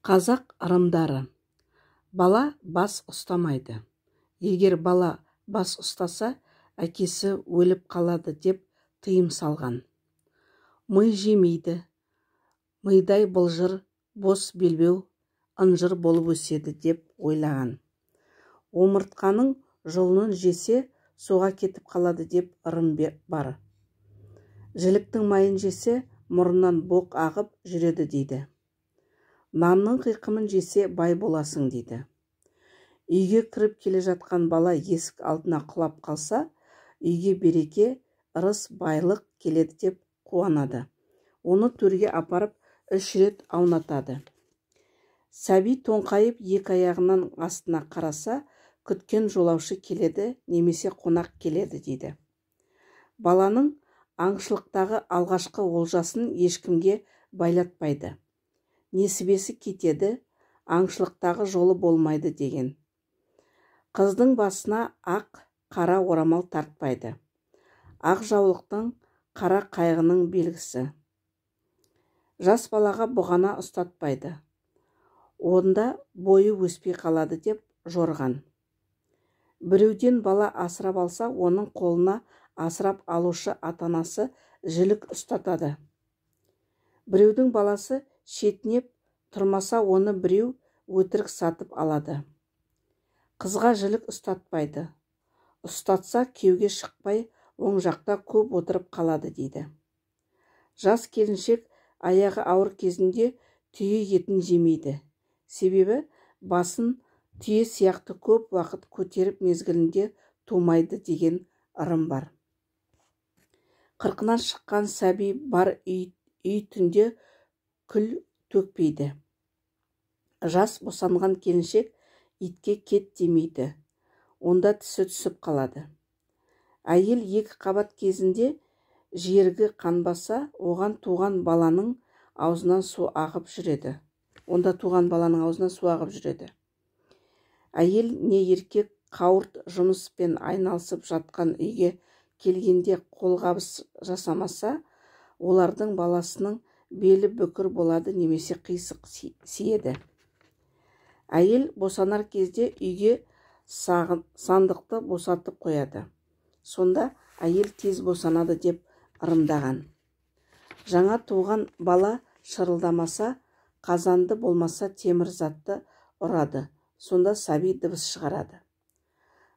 Қазақ ырымдары. Бала бас ұстамайды. Егер бала бас ұстаса, әкесі өліп қалады деп тыйым салған. Мый жемейді. Мыйдай былжыр, бос белбеу, ынжыр болып өседі деп ойлаған. Омыртқаның жолын жесе, суға кетіп қалады деп ырым бар. Жіліктің майын жесе, мұрыннан боқ ағып жүреді дейді. Нанның қиқымын жесе, бай боласың дейді. Үйге кіріп келе жатқан бала есік алдына құлап қалса, үйге береке, ырыс, байлық келеді деп қуанады. Оны төрге апарып 3 рет аунатады. Сәби тоңқайып екі аяғынан астына қараса, күткен жолаушы келеді, немесе қонақ келеді дейді. Баланың аңшылықтағы алғашқы олжасын ешкімге байлатпайды. Несібесі кетеді, аңшылықтағы жолы болмайды деген. Қыздың басына ақ, қара орамал тартпайды. Ақ жаулықтың, қара қайғының белгісі. Жас балаға бұғана ұстатпайды. Онда бойы өспей қалады деп жорған. Біреуден бала асырап алса, оның қолына асырап алушы атанасы жілік ұстатады. Біреудің баласы шетінеп тұрмаса, оны біреу өтірік сатып алады. Қызға жілік ұстатпайды. Ұстатса, күйеуге шықпай, оң жақта көп отырып қалады дейді. Жас келіншек аяғы ауыр кезінде түйе етін жемейді. Себебі басын түйе сияқты көп уақыт көтеріп мезгілінде тумайды деген ырым бар. Қырқынан шыққан сәби бар үй түнде күл төкпейді. Жас босанған келіншек итке кет демейді. Онда тісі түсіп қалады. Әйел 2 қабат кезінде жергі қанбаса, оған туған баланың аузынан су ағып жүреді. Әйел не еркек қауырт жұмыспен айналысып жатқан үйге келгенде қолғабыс жасамаса, олардың баласының белі бүкір болады, немесе қисық сиеді. Әйел босанар кезде үйге сандықты босатып қояды. Сонда әйел тез босанады деп ырымдаған. Жаңа туған бала шырылдамаса, қазанды болмаса темір затты ұрады. Сонда сәби дыбыс шығарады.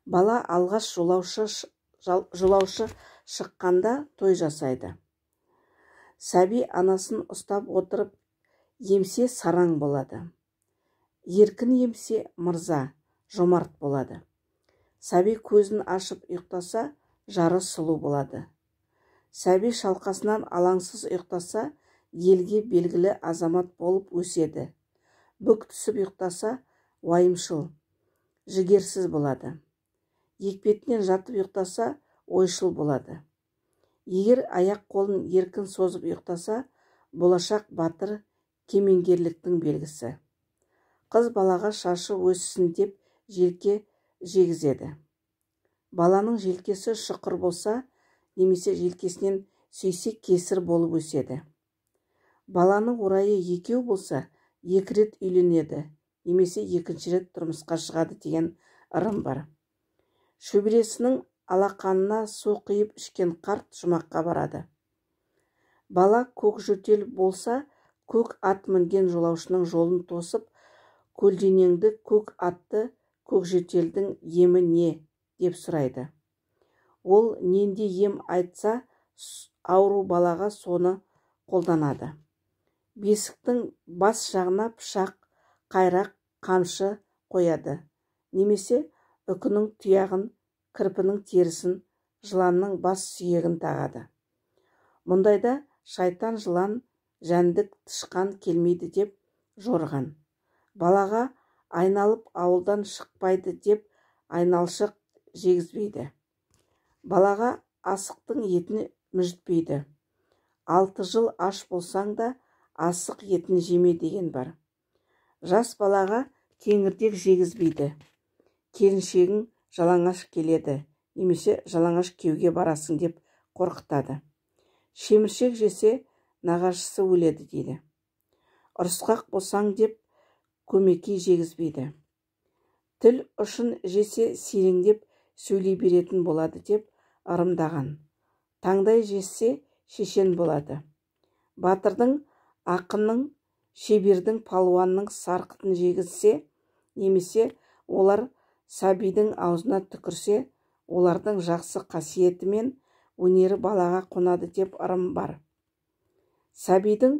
Бала алғаш жолаушы шыққанда той жасайды. Сәби анасын ұстап отырып емсе сараң болады. Еркін емсе мырза, жомарт болады. Сәби көзін ашып ұйықтаса, жары сұлу болады. Сәби шалқасынан алаңсыз ұйықтаса, елге белгілі азамат болып өседі. Бүк түсіп ұйықтаса, уайымшыл, жігерсіз болады. Екпетінен жатып ұйықтаса, ойшыл болады. Егер аяқ қолын еркін созып ұйықтаса, болашақ батыр, кемеңгерліктің белгісі. Қыз балаға шашы өссін деп желке жегізеді. Баланың желкесі шұқыр болса, немесе желкесінен сүйсе кесір болып өседі. Баланың орайы 2 болса, 2 рет үйленеді, немесе 2-ші рет тұрмысқа шығады деген ырым бар. Шөбересінің алақанына су құйып ішкен қарт жұмаққа барады. Бала көк жөтел болса, көк ат мінген жолаушының жолын тосып, көлденеңді көк атты көк жөтелдің емі не деп сұрайды. Ол ненде ем айтса, ауру балаға соны қолданады. Бесіктің бас жағына пышақ, қайрақ, қамшы қояды. Немесе үкінің тұяғын, кірпінің терісін, жыланның бас сүйегін тағады. Мұндайда шайтан, жылан, жәндік, тышқан келмейді деп жорған. Балаға айналып ауылдан шықпайды деп айналшық жегізбейді. Балаға асықтың етін мүжітпейді. 6 жыл аш болсаң да асық етін жеме деген бар. Жас балаға кеңірдек жегізбейді. Келіншегің жалаңаш келеді, немесе жалаңаш күйеуге барасың деп қорқытады. Шеміршек жесе, нағашысы өледі дейді. Ұрысқақ болсаң деп көмекей жегізбейді. Тіл ұшын жесе сиреңдеп сөйлей беретін болады деп ырымдаған. Таңдай жесе шешен болады. Батырдың, ақынның, шебердің, палуанның сарқытын жегізсе, немесе олар сәбидің аузына түкірсе, олардың жақсы қасиеті мен өнері балаға қонады деп ырым бар. Сәбидің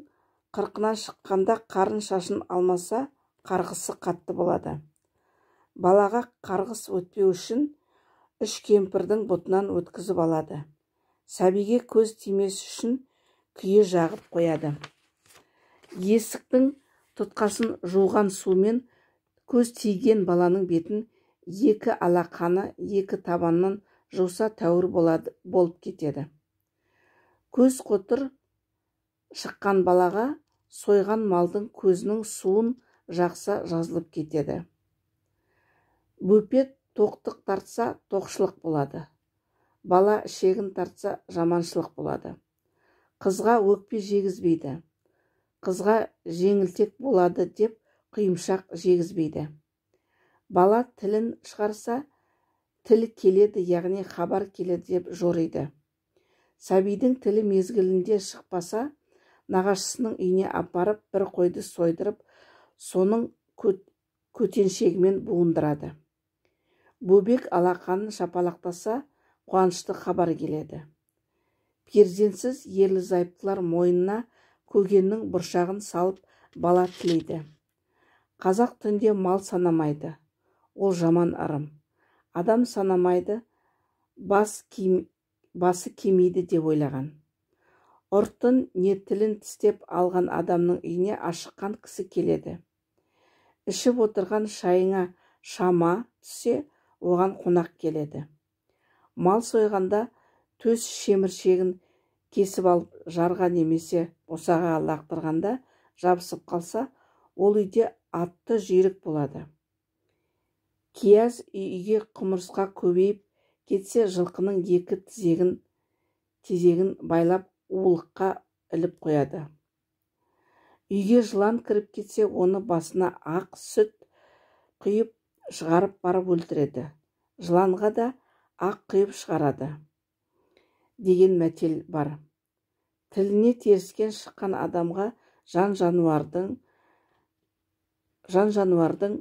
қырқынан шыққанда қарын шашын алмаса, қарғысы қатты болады. Балаға қарғыс өтпеу үшін үш кемпірдің бұтынан өткізіп алады. Сәбиге көз тимес үшін күйе жағып қояды. Есіктің тұтқасын жуған сумен көз тиген баланың бетін екі алақаны екі табаннан жуса тәуір болып кетеді. Көз қотыр шыққан балаға сойған малдың көзінің суын жақса жазылып кетеді. Бөпе тоқтық тартса тоқшылық болады. Бала ішегін тартса жаманшылық болады. Қызға өкпе жегізбейді. Қызға жеңілтек болады деп құйымшақ жегізбейді. Бала тілін шығарса, тіл келеді, яғни хабар келеді деп жориды. Сәбидің тілі мезгілінде шықпаса, нағашысының үйіне апарып бір қойды сойдырып, соның көтеншегімен буындырады. Бөбек алақанын шапалақтаса, қуанышты хабар келеді. Перзентсіз ерлі-зайыптылар мойнына көгеннің бұршағын салып бала тілейді. Қазақ түнде мал санамайды, ол жаман ырым. Адам санамайды, басы кемейді деп ойлаған. Ұрттың не тілін тістеп алған адамның үйіне ашыққан кісі келеді. Ішіп отырған шайыңа шама түссе, оған қонақ келеді. Мал сойғанда төс шеміршегін кесіп алып жарға немесе босағаға лақтырғанда жабысып қалса, ол үйде атты жүйрік болады. Кияз үйге құмырсқа көбейіп кетсе, жылқының екі тезегін байлап уылыққа іліп қояды. Үйге жылан кіріп кетсе, оны басына ақ сүт құйып шығарып барып өлтіреді. Жыланға да ақ құйып шығарады деген мәтел бар. Тіліне теріскен шыққан адамға жан-жануардың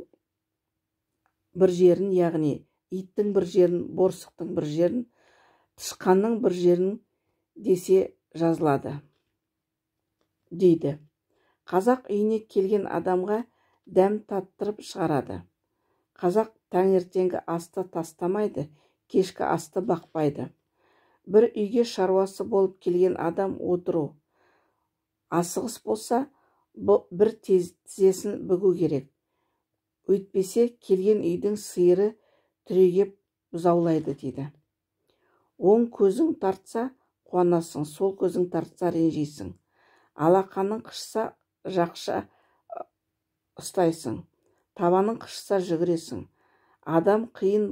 бір жерін, яғни иттің бір жерін, борсықтың бір жерін, тышқанның бір жерін десе жазылады дейді. Қазақ үйіне келген адамға дәм таттырып шығарады. Қазақ таңертеңгі асты тастамайды, кешкі асты бақпайды. Бір үйге шаруасы болып келген адам отыру. Асығыс болса, бір тізесін бүгу керек. Өйтпесе келген үйдің сиыры түрегеп бұзаулайды дейді. Оң көзің тартса қуанасың, сол көзің тартса ренжисің. Алақаның қышса жақша ұстайсың, табаның қышса жүгіресің. Адам қиын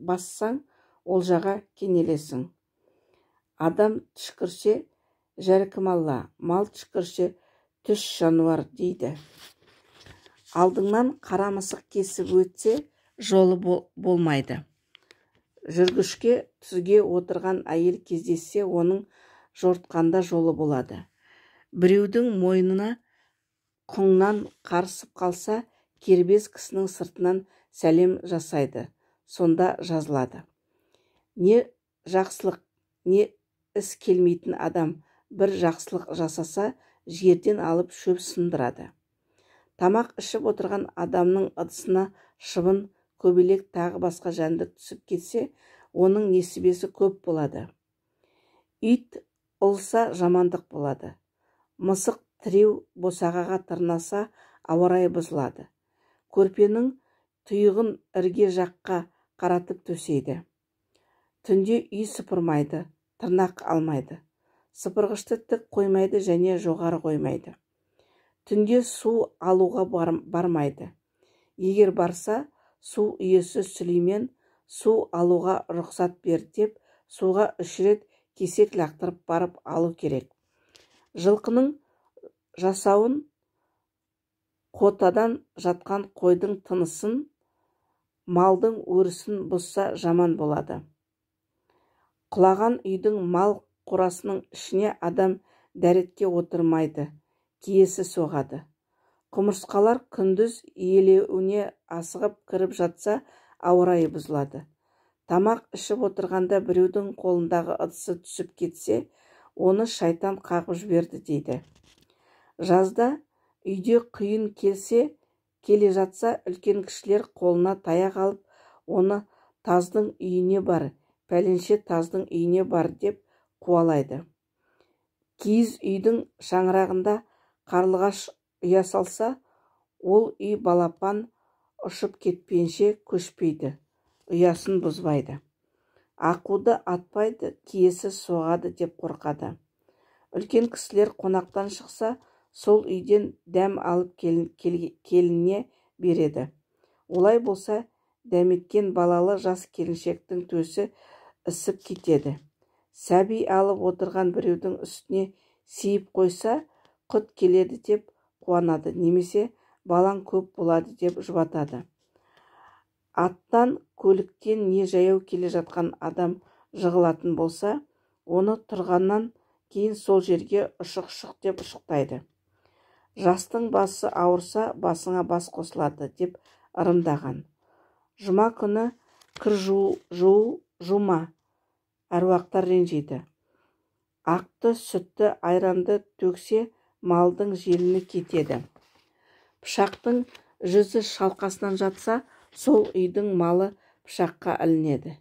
бассаң, олжаға кенелесің. Адам түшкірсе, жәркім алла, мал түшкірсе, түш жануар дейді. Алдыңнан қара мысық кесіп өтсе, жолы болмайды. Жүргішке түзге отырған әйел кездессе, оның жортқанда жолы болады. Біреудің мойнына құңнан қарысып қалса, кербез кісінің сыртынан сәлем жасайды, сонда жазылады. Не жақсылық, не іс келмейтін адам бір жақсылық жасаса, жерден алып шөп сындырады. Тамақ ішіп отырған адамның ыдысына шыбын, көбелек тағы басқа жәндік түсіп кетсе, оның несібесі көп болады. Ит ұлса жамандық болады. Мысық тіреу босағаға тырнаса, ауа райы бұзылады. Көрпенің тұйығын ірге жаққа қаратып төсейді. Түнде үй сыпырмайды, тырнақ алмайды. Сыпырғышты тік қоймайды және жоғары қоймайды. Түнде су алуға бармайды. Егер барса, су иесі Сүлеймен су алуға рұқсат бер деп, суға 3 рет кесек лақтырып барып алу керек. Жылқының жасауын Қотадан жатқан қойдың тынысын, малдың өрісін бұзса жаман болады. Құлаған үйдің мал қорасының ішіне адам дәретке отырмайды, киесі соғады. Құмырсқалар күндіз иелеуіне асығып кіріп жатса, ауа райы бұзылады. Тамақ ішіп отырғанда біреудің қолындағы ыдысы түсіп кетсе, оны шайтан қағып жіберді дейді. Жазда үйде құйын келе жатса, үлкен кішілер қолына таяқ алып, оны таздың үйіне бар, пәленше таздың үйіне бар деп қуалайды. Киіз үйдің шаңырағында қарлығаш ұя салса, ол үй балапан ұшып кетпенше көшпейді, ұясын бұзбайды. Ақуды атпайды, киесі соғады деп қорқады. Үлкен кісілер қонақтан шықса, сол үйден дәм алып келініне береді. Олай болса, дәметкен балалы жас келіншектің төсі ісіп кетеді. Сәби алып отырған біреудің үстіне сиіп қойса, құт келеді деп қуанады, немесе балаң көп болады деп жұбатады. Аттан, көліктен не жаяу келе жатқан адам жығылатын болса, оны тұрғаннан кейін сол жерге ұшық-ұшық деп ұшықтайды. Жастың басы ауырса, басыңа бас қосылады деп ырымдаған. Жұма күні кір жума, әруақтар ренжиді. Ақты, сүтті, айранды төксе, малдың желіні кетеді. Пышақтың жүзі шалқасынан жатса, сол үйдің малы пышаққа ілінеді.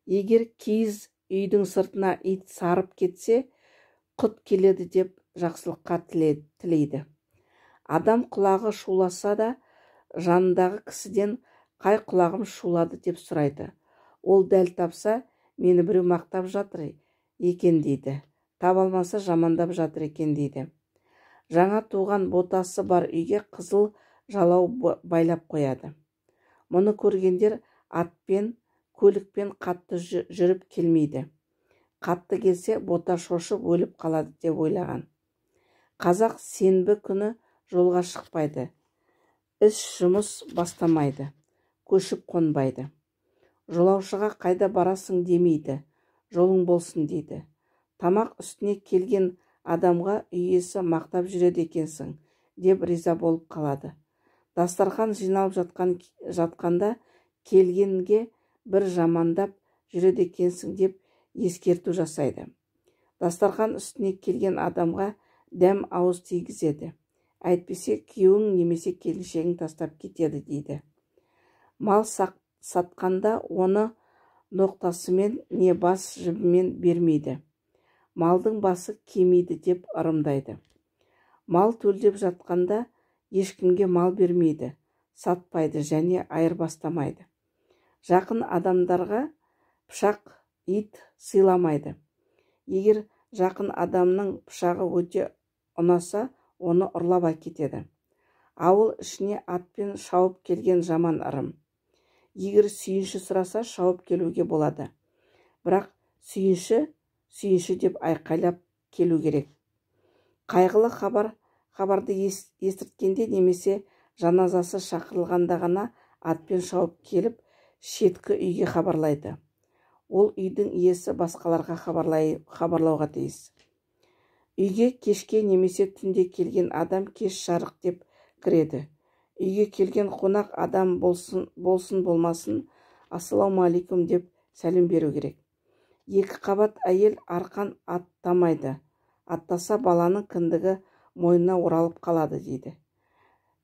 Егер киіз үйдің сыртына ит сарып кетсе, құт келеді деп жақсылыққа тілейді. Адам құлағы шуласа да, жанындағы кісіден қай құлағым шулады деп сұрайды. Ол дәл тапса, мені біреу мақтап жатыр екен дейді. Таба алмаса, жамандап жатыр екен дейді. Жаңа туған ботасы бар үйге қызыл жалау байлап қояды. Мұны көргендер атпен, көлікпен қатты жүріп келмейді. Қатты келсе, бота шошып өліп қалады деп ойлаған. Қазақ сенбі күні жолға шықпайды. Іс жұмыс бастамайды. Көшіп қонбайды. Жолаушыға қайда барасың демейді. Жолың болсын дейді. Тамақ үстіне келген адамға үй иесі мақтап жүреді екенсің деп риза болып қалады. Дастархан жиналып жатқанда келгенге бір жамандап жүреді екенсің деп ескерту жасайды. Дастархан үстіне келген адамға дәм ауыз тигізеді. Әйтпесе күйеуің немесе келіншегің тастап кетеді дейді. Мал сатқанда оны ноқтасымен не бас жібімен бермейді. Малдың басы кемейді деп ырымдайды. Мал төлдеп жатқанда ешкімге мал бермейді, сатпайды және айырбастамайды. Жақын адамдарға пышақ, ит сыйламайды. Егер жақын адамның пышағы өте ұнаса, оны ұрлап әкетеді. Ауыл ішіне атпен шауып келген жаман ырым. Егер сүйінші сұраса, шауып келуге болады. Бірақ сүйінші деп айқайлап келу керек. Қайғылы хабарды естірткенде немесе жаназасы шақырылғанда ғана атпен шауып келіп, шеткі үйге хабарлайды. Ол үйдің иесі басқаларға хабарлауға тиіс. Үйге кешке немесе түнде келген адам кеш жарық деп кіреді. Үйге келген қонақ адам болсын болмасын, ассалаумағалейкум деп сәлем беру керек. Екі қабат әйел арқан аттамайды. Аттаса баланың кіндігі мойнына оралып қалады дейді.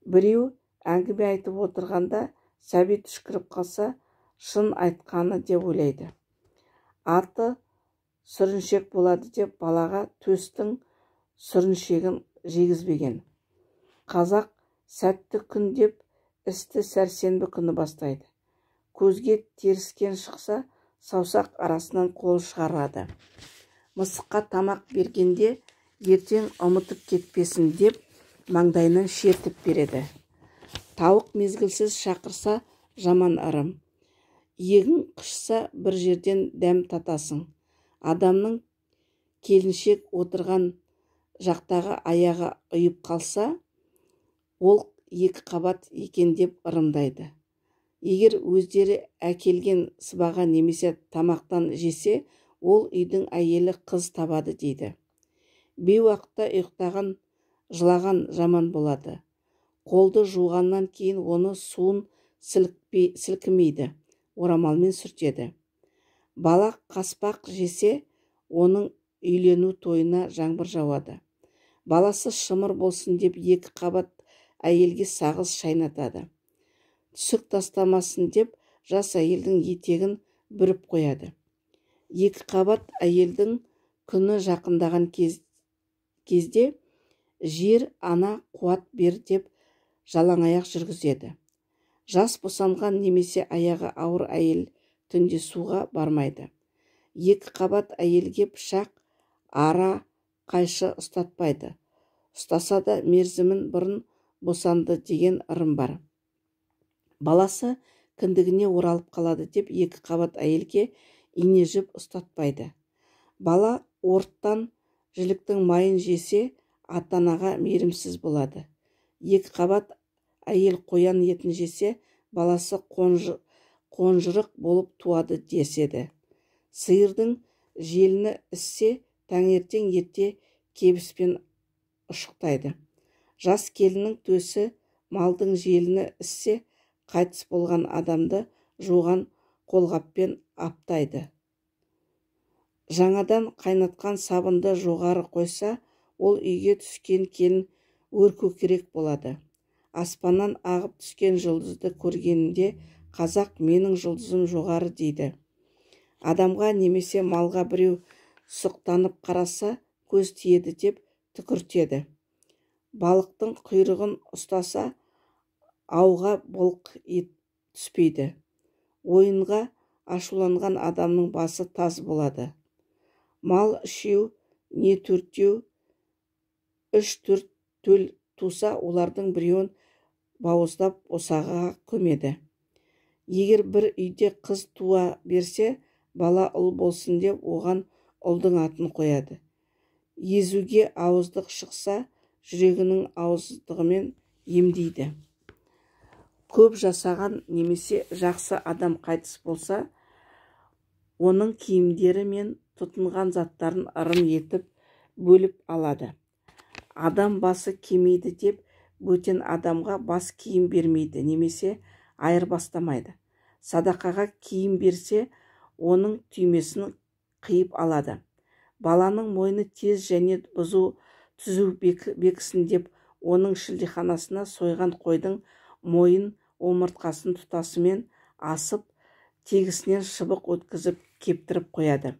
Біреу әңгіме айтып отырғанда сәби түшкіріп қалса, шын айтқаны деп ойлайды. Аты сүріншек болады деп балаға төстің сүріншегін жегізбеген. Қазақ сәтті күн деп істі сәрсенбі күні бастайды. Көзге теріскен шықса, саусақ арасынан қол шығарады. Мысыққа тамақ бергенде ертең ұмытып кетпесін деп маңдайынан шертіп береді. Тауық мезгілсіз шақырса жаман ырым. Егін қышса бір жерден дәм татасың. Адамның келіншек отырған жақтағы аяғы ұйып қалса, ол екі қабат екен деп ырымдайды. Егер өздері әкелген сыбаға немесе тамақтан жесе, ол үйдің әйелі қыз табады дейді. Бейуақытта ұйықтаған, жылаған жаман болады. Қолды жуғаннан кейін оны суын сілкімейді, орамалмен сүртеді. Бала қаспақ жесе, оның үйлену тойына жаңбыр жауады. Баласы шымыр болсын деп екі қабат әйелге сағыз шайнатады. Түсік тастамасын деп жас әйелдің етегін бүріп қояды. Екі қабат әйелдің күні жақындаған кезде жер ана қуат бер деп жалаңаяқ жүргізеді. Жас босанған немесе аяғы ауыр әйел түнде суға бармайды. Екі қабат әйелге пышақ, ара, қайшы ұстатпайды. Ұстаса да мерзімін бұрын босанды деген ырым бар. Баласы кіндігіне оралып қалады деп екі қабат әйелге ине жіп ұстатпайды. Бала орттан жіліктің майын жесе, ата-анаға мейірімсіз болады. Екі қабат әйел қоян етін жесе, баласы қонжырық болып туады деседі. Сиырдың желіні іссе, таңертең ерте кебіспен ұшықтайды. Жас келіннің төсі малдың желіні іссе, қайтыс болған адамды жуған қолғаппен аптайды. Жаңадан қайнатқан сабынды жоғары қойса, ол үйге түскен келін өркөкірек болады. Аспаннан ағып түскен жұлдызды көргенінде қазақ менің жұлдызым жоғары дейді. Адамға немесе малға біреу сұқтанып қараса, көз тиеді деп түкіртеді. Балықтың құйрығын ұстаса, ауға былқ ет түспейді. Ойынға ашуланған адамның басы таз болады. Мал үшеу не төртеу, 3-4 төл туса, олардың біреуін бауыздап босағаға көмеді. Егер бір үйде қыз туа берсе, бала ұл болсын деп оған ұлдың атын қояды. Езуге ауыздық шықса, жүрегінің ауыздығымен емдейді. Көп жасаған немесе жақсы адам қайтыс болса, оның киімдері мен тұтынған заттарын ырым етіп бөліп алады. Адам басы кемейді деп бөтен адамға бас киім бермейді немесе айырбастамайды. Садақаға киім берсе, оның түймесін қиып алады. Баланың мойны тез және түзу бекісін деп оның шілдеханасына сойған қойдың мойын омыртқасын тұтасымен асып, тегісінен шыбық өткізіп кептіріп қояды.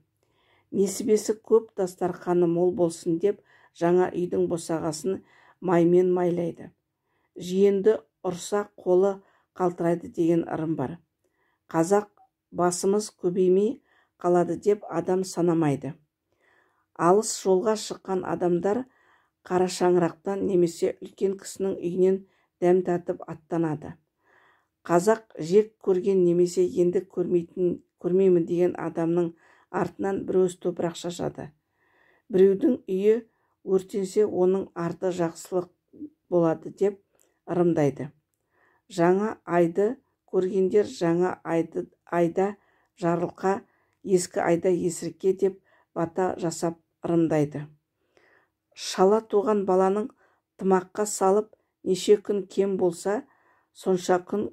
Несібесі көп, дастарханы мол болсын деп жаңа үйдің босағасын маймен майлайды. Жиенді ұрса қолы қалтырайды деген ырым бар. Қазақ басымыз көбеймей қалады деп адам санамайды. Алыс жолға шыққан адамдар қара шаңырақтан немесе үлкен кісінің үйінен дәм татып аттанады. Қазақ жек көрген немесе енді көрмеймін деген адамның артынан біреуіз топырақ шашады. Біреудің үйі өртенсе, оның арты жақсылық болады деп ырымдайды. Жаңа айды көргендер жаңа айда жарылқа, ескі айда есірке деп бата жасап ырымдайды. Шала туған баланың тымаққа салып, неше күн кем болса, сонша күн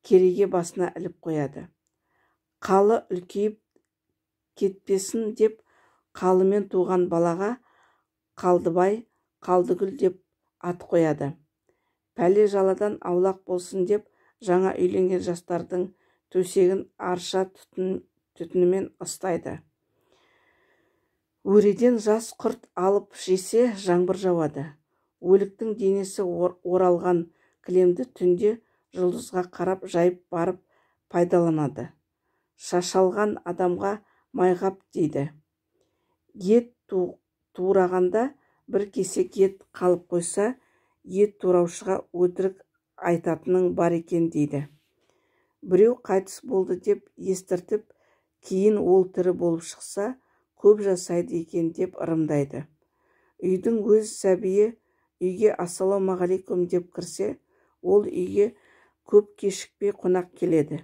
кереге басына іліп қояды. Қалы үлкейіп кетпесін деп қалымен туған балаға Қалдыбай, Қалдыгүл деп ат қояды. Пәле жаладан аулақ болсын деп жаңа үйленген жастардың төсегін арша түтінімен ыстайды. Өреден жас құрт алып жесе, жаңбыр жауады. Өліктің денесі оралған кілемді түнде жұлдызға қарап жайып барып пайдаланады. Шашалған адамға майғап дейді. Ет турағанда бір кесек ет қалып қойса, ет тураушыға өтірік айтатының бар екен дейді. Біреу қайтыс болды деп естіртіп, кейін ол тірі болып шықса, көп жасайды екен деп ырымдайды. Үйдің өз сәбиі үйге ассалаумағалейкум деп кірсе, ол үйге көп кешікпей қонақ келеді.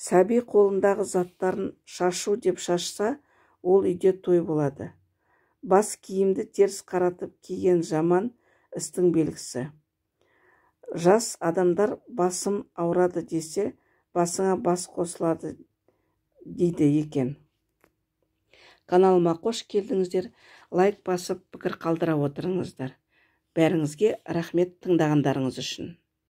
Сәби қолындағы заттарын шашу деп шашса, ол үйде той болады. Бас киімді теріс қаратып киген жаман істің белгісі. Жас адамдар басым ауырады десе, басыңа бас қосылады дейді екен. Каналыма қош келдіңіздер. Лайк басып, пікір қалдыра отырыңыздар. Бәріңізге рахмет тыңдағандарыңыз үшін.